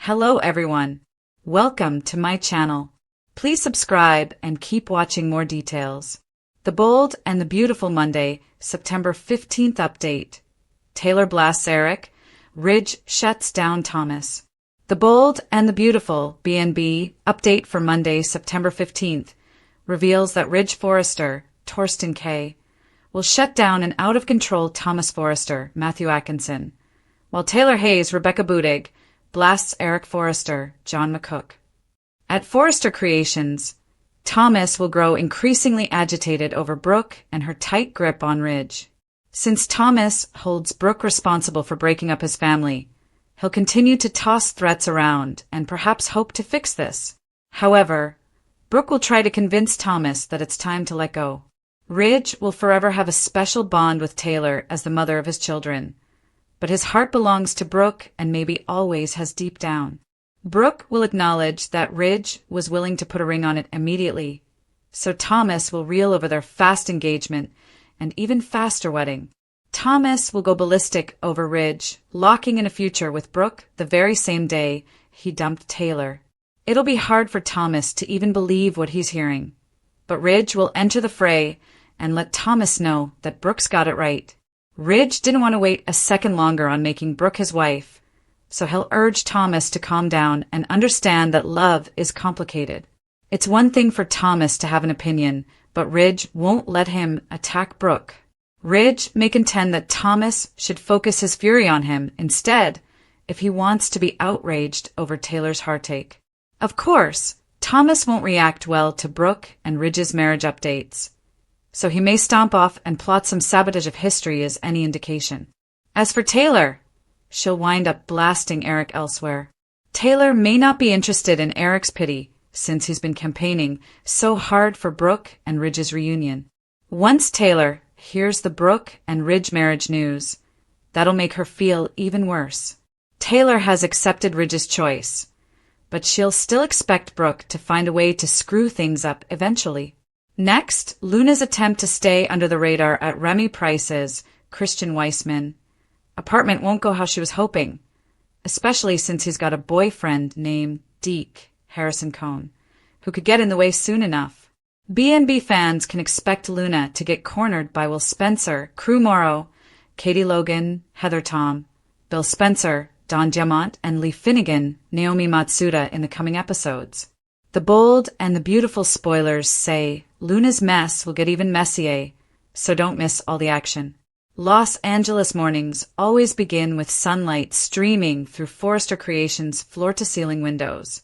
Hello everyone. Welcome to my channel. Please subscribe and keep watching more details. The Bold and the Beautiful Monday, September 15th update. Taylor blasts Eric. Ridge shuts down Thomas. The Bold and the Beautiful BNB update for Monday, September 15th reveals that Ridge Forrester, Torsten K., will shut down an out-of-control Thomas Forrester, Matthew Atkinson, while Taylor Hayes, Rebecca Budig, blasts Eric Forrester, John McCook. At Forrester Creations, Thomas will grow increasingly agitated over Brooke and her tight grip on Ridge. Since Thomas holds Brooke responsible for breaking up his family, he'll continue to toss threats around and perhaps hope to fix this. However, Brooke will try to convince Thomas that it's time to let go. Ridge will forever have a special bond with Taylor as the mother of his children, but his heart belongs to Brooke and maybe always has deep down. Brooke will acknowledge that Ridge was willing to put a ring on it immediately, so Thomas will reel over their fast engagement and even faster wedding. Thomas will go ballistic over Ridge, locking in a future with Brooke the very same day he dumped Taylor. It'll be hard for Thomas to even believe what he's hearing, but Ridge will enter the fray and let Thomas know that Brooke's got it right. Ridge didn't want to wait a second longer on making Brooke his wife, so he'll urge Thomas to calm down and understand that love is complicated. It's one thing for Thomas to have an opinion, but Ridge won't let him attack Brooke. Ridge may contend that Thomas should focus his fury on him instead if he wants to be outraged over Taylor's heartache. Of course, Thomas won't react well to Brooke and Ridge's marriage updates, so he may stomp off and plot some sabotage if history is any indication. As for Taylor, she'll wind up blasting Eric elsewhere. Taylor may not be interested in Eric's pity since he's been campaigning so hard for Brooke and Ridge's reunion. Once Taylor hears the Brooke and Ridge marriage news, that'll make her feel even worse. Taylor has accepted Ridge's choice, but she'll still expect Brooke to find a way to screw things up eventually. Next, Luna's attempt to stay under the radar at Remy Price's, Christian Weissman, apartment won't go how she was hoping, especially since he's got a boyfriend named Deke Harrison Cohn, who could get in the way soon enough. B&B fans can expect Luna to get cornered by Will Spencer, Crew Morrow, Katie Logan, Heather Tom, Bill Spencer, Don Diamont, and Lee Finnegan, Naomi Matsuda in the coming episodes. The Bold and the Beautiful spoilers say Luna's mess will get even messier, so don't miss all the action. Los Angeles mornings always begin with sunlight streaming through Forrester Creations' floor-to-ceiling windows.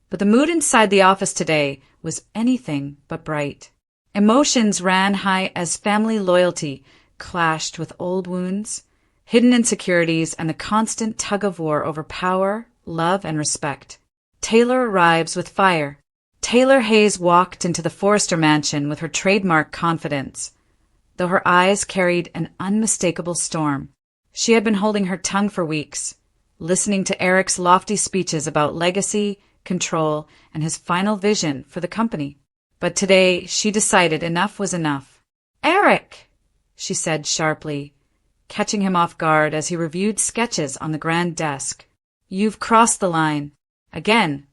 But the mood inside the office today was anything but bright. Emotions ran high as family loyalty clashed with old wounds, hidden insecurities, and the constant tug-of-war over power, love, and respect. Taylor arrives with fire. Taylor Hayes walked into the Forrester mansion with her trademark confidence, though her eyes carried an unmistakable storm. She had been holding her tongue for weeks, listening to Eric's lofty speeches about legacy, control, and his final vision for the company. But today she decided enough was enough. "Eric!" she said sharply, catching him off guard as he reviewed sketches on the grand desk. "You've crossed the line." Again,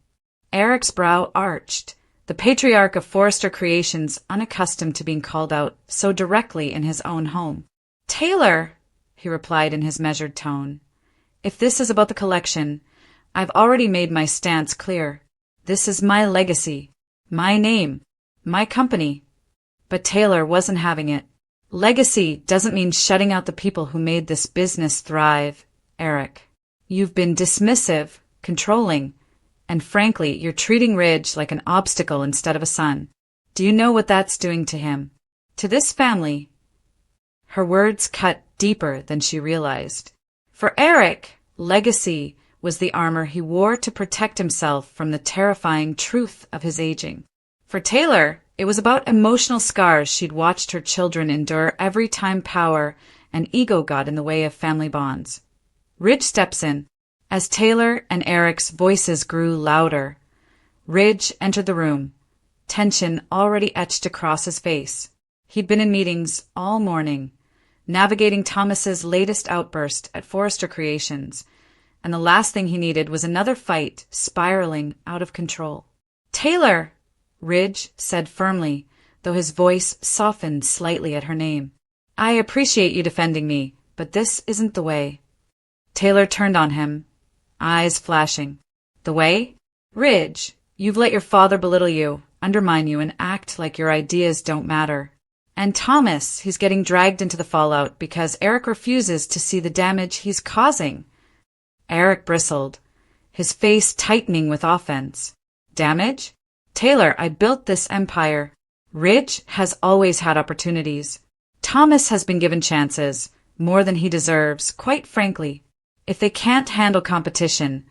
Eric's brow arched, the patriarch of Forrester Creations unaccustomed to being called out so directly in his own home. "Taylor," he replied in his measured tone, "if this is about the collection, I've already made my stance clear. This is my legacy, my name, my company." But Taylor wasn't having it. "Legacy doesn't mean shutting out the people who made this business thrive, Eric. You've been dismissive, controlling, and frankly, you're treating Ridge like an obstacle instead of a son. Do you know what that's doing to him? To this family?" Her words cut deeper than she realized. For Eric, legacy was the armor he wore to protect himself from the terrifying truth of his aging. For Taylor, it was about emotional scars she'd watched her children endure every time power and ego got in the way of family bonds. Ridge steps in. As Taylor and Eric's voices grew louder, Ridge entered the room, tension already etched across his face. He'd been in meetings all morning, navigating Thomas's latest outburst at Forrester Creations, and the last thing he needed was another fight spiraling out of control. "Taylor!" Ridge said firmly, though his voice softened slightly at her name. "I appreciate you defending me, but this isn't the way." Taylor turned on him, eyes flashing. "The way? Ridge, you've let your father belittle you, undermine you, and act like your ideas don't matter. And Thomas, he's getting dragged into the fallout because Eric refuses to see the damage he's causing." Eric bristled, his face tightening with offense. "Damage? Taylor, I built this empire. Ridge has always had opportunities. Thomas has been given chances, more than he deserves, quite frankly. If they can't handle competition,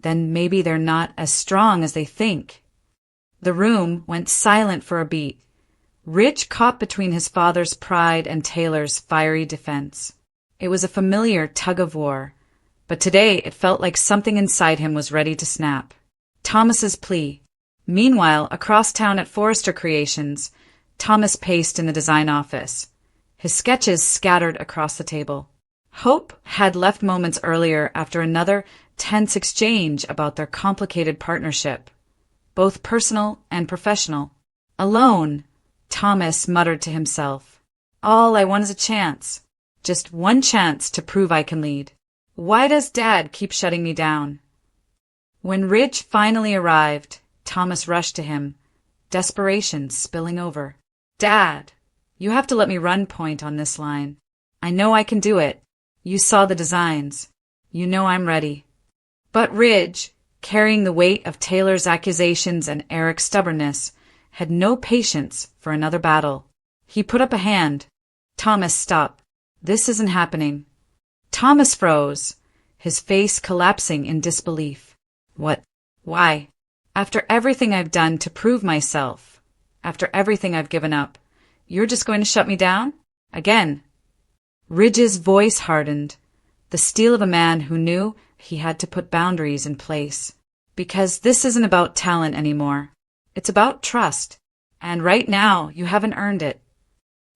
then maybe they're not as strong as they think." The room went silent for a beat, Ridge caught between his father's pride and Taylor's fiery defense. It was a familiar tug-of-war, but today it felt like something inside him was ready to snap. Thomas's plea. Meanwhile, across town at Forrester Creations, Thomas paced in the design office, his sketches scattered across the table. Hope had left moments earlier after another tense exchange about their complicated partnership, both personal and professional. Alone, Thomas muttered to himself, "All I want is a chance. Just one chance to prove I can lead. Why does Dad keep shutting me down?" When Ridge finally arrived, Thomas rushed to him, desperation spilling over. "Dad, you have to let me run point on this line. I know I can do it. You saw the designs. You know I'm ready." But Ridge, carrying the weight of Taylor's accusations and Eric's stubbornness, had no patience for another battle. He put up a hand. "Thomas, stop. This isn't happening." Thomas froze, his face collapsing in disbelief. "What? Why? After everything I've done to prove myself, after everything I've given up, you're just going to shut me down? Again?" Ridge's voice hardened, the steel of a man who knew he had to put boundaries in place. "Because this isn't about talent anymore. It's about trust, and right now you haven't earned it."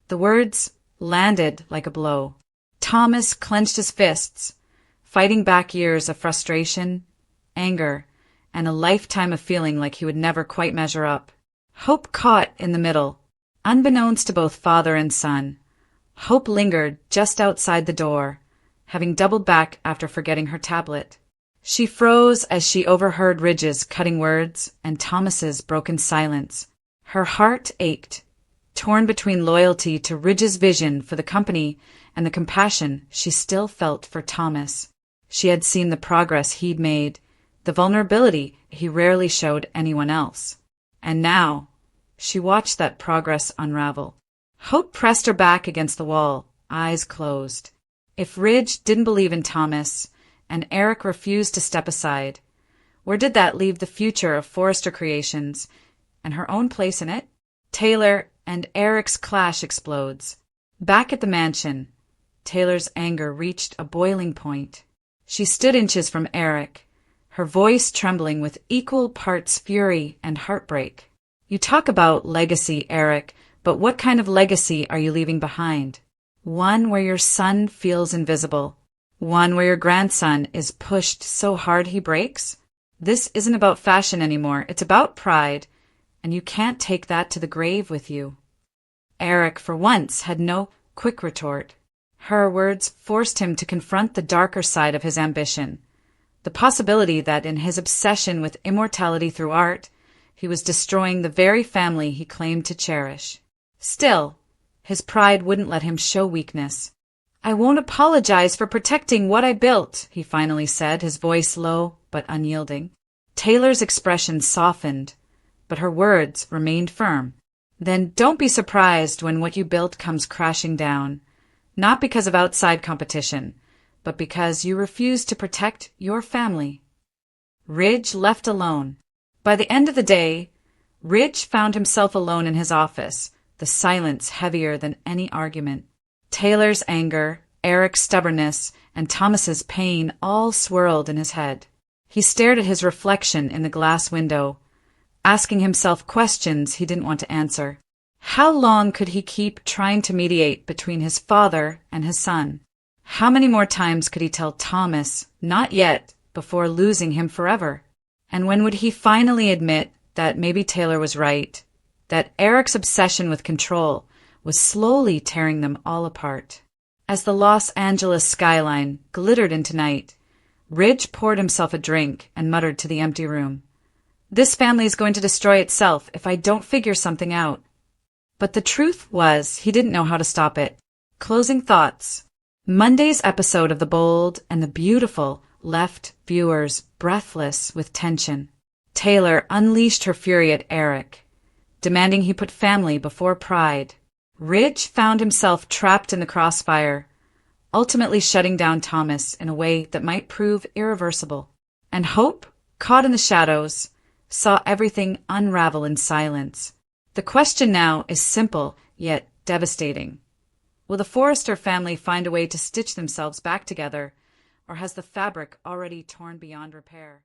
The words landed like a blow. Thomas clenched his fists, fighting back years of frustration, anger, and a lifetime of feeling like he would never quite measure up. Hope caught in the middle, unbeknownst to both father and son. Hope lingered just outside the door, having doubled back after forgetting her tablet. She froze as she overheard Ridge's cutting words and Thomas's broken silence. Her heart ached, torn between loyalty to Ridge's vision for the company and the compassion she still felt for Thomas. She had seen the progress he'd made, the vulnerability he rarely showed anyone else. And now, she watched that progress unravel. Hope pressed her back against the wall, eyes closed. If Ridge didn't believe in Thomas, and Eric refused to step aside, where did that leave the future of Forrester Creations and her own place in it? Taylor and Eric's clash explodes. Back at the mansion, Taylor's anger reached a boiling point. She stood inches from Eric, her voice trembling with equal parts fury and heartbreak. "You talk about legacy, Eric, but what kind of legacy are you leaving behind? One where your son feels invisible? One where your grandson is pushed so hard he breaks? This isn't about fashion anymore, it's about pride, and you can't take that to the grave with you." Eric, for once, had no quick retort. Her words forced him to confront the darker side of his ambition, the possibility that in his obsession with immortality through art, he was destroying the very family he claimed to cherish. Still, his pride wouldn't let him show weakness. "I won't apologize for protecting what I built," he finally said, his voice low but unyielding. Taylor's expression softened, but her words remained firm. "Then don't be surprised when what you built comes crashing down, not because of outside competition, but because you refuse to protect your family." Ridge left alone. By the end of the day, Ridge found himself alone in his office, the silence heavier than any argument. Taylor's anger, Eric's stubbornness, and Thomas's pain all swirled in his head. He stared at his reflection in the glass window, asking himself questions he didn't want to answer. How long could he keep trying to mediate between his father and his son? How many more times could he tell Thomas, not yet, before losing him forever? And when would he finally admit that maybe Taylor was right, that Eric's obsession with control was slowly tearing them all apart? As the Los Angeles skyline glittered into night, Ridge poured himself a drink and muttered to the empty room, "This family is going to destroy itself if I don't figure something out." But the truth was, he didn't know how to stop it. Closing thoughts. Monday's episode of The Bold and the Beautiful left viewers breathless with tension. Taylor unleashed her fury at Eric, demanding he put family before pride. Ridge found himself trapped in the crossfire, ultimately shutting down Thomas in a way that might prove irreversible. And Hope, caught in the shadows, saw everything unravel in silence. The question now is simple, yet devastating. Will the Forrester family find a way to stitch themselves back together, or has the fabric already torn beyond repair?